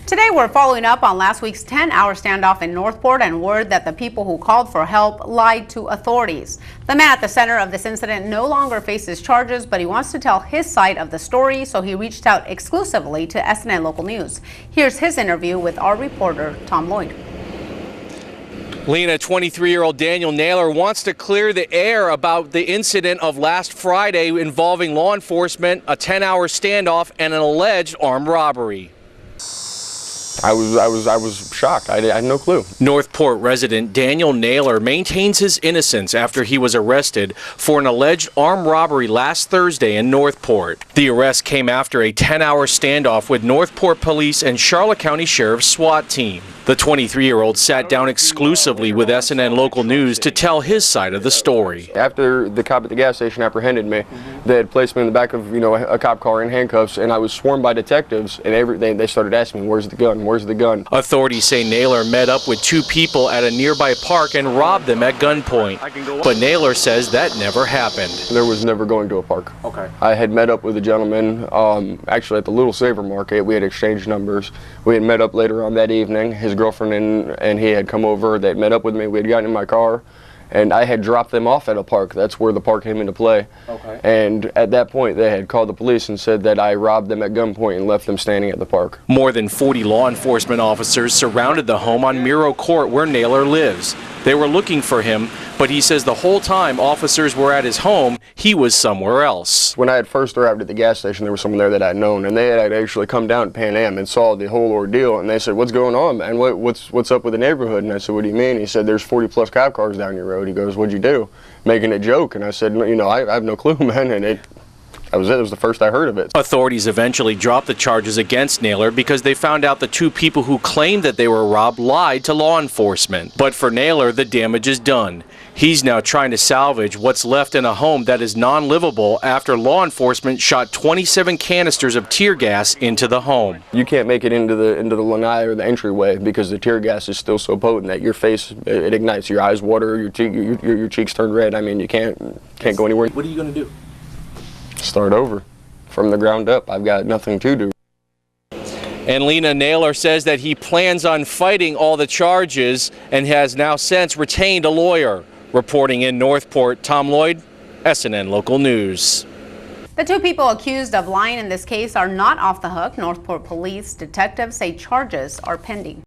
Today we're following up on last week's 10-hour standoff in Northport and word that the people who called for help lied to authorities. The man at the center of this incident no longer faces charges, but he wants to tell his side of the story, so he reached out exclusively to SNN Local News. Here's his interview with our reporter, Tom Lloyd. Lena, 23-year-old Daniel Naylor wants to clear the air about the incident of last Friday involving law enforcement, a 10-hour standoff, and an alleged armed robbery. I was shocked. I had no clue. Northport resident Daniel Naylor maintains his innocence after he was arrested for an alleged armed robbery last Thursday in Northport. The arrest came after a 10-hour standoff with Northport Police and Charlotte County Sheriff's SWAT team. The 23-year-old sat down exclusively with SNN Local News to tell his side of the story. After the cop at the gas station apprehended me, they had placed me in the back of a cop car in handcuffs, and I was swarmed by detectives, and they started asking me, "Where's the gun? Where's the gun?" Authorities say Naylor met up with two people at a nearby park and robbed them at gunpoint. But Naylor says that never happened. There was never going to a park. Okay. I had met up with a gentleman, actually at the Little Saver Market. We had exchanged numbers. We had met up later on that evening. His girlfriend and he had come over. They had met up with me. We had gotten in my car, and I had dropped them off at a park. That's where the park came into play. Okay. And at that point, they had called the police and said that I robbed them at gunpoint and left them standing at the park. More than 40 law enforcement officers surrounded the home on Miro Court where Naylor lives. They were looking for him, but he says the whole time officers were at his home, he was somewhere else. When I had first arrived at the gas station, there was someone there that I'd known, and they had actually come down to Pan Am and saw the whole ordeal, and they said, "What's going on, man? What's up with the neighborhood?" And I said, "What do you mean?" He said, "There's 40+ cop cars down your road." He goes, "What'd you do?" Making a joke, and I said, I have no clue, man, and that was it. It was the first I heard of it. Authorities eventually dropped the charges against Naylor because they found out the two people who claimed that they were robbed lied to law enforcement. But for Naylor, the damage is done. He's now trying to salvage what's left in a home that is non-livable after law enforcement shot 27 canisters of tear gas into the home. You can't make it into the lanai or the entryway because the tear gas is still so potent that your face, it ignites. Your eyes water, your cheeks turn red. I mean, you can't go anywhere. What are you going to do? Start over from the ground up. I've got nothing to do. And Lena, Naylor says that he plans on fighting all the charges and has now since retained a lawyer. Reporting in Northport, Tom Lloyd, SNN Local News. The two people accused of lying in this case are not off the hook. Northport Police detectives say charges are pending.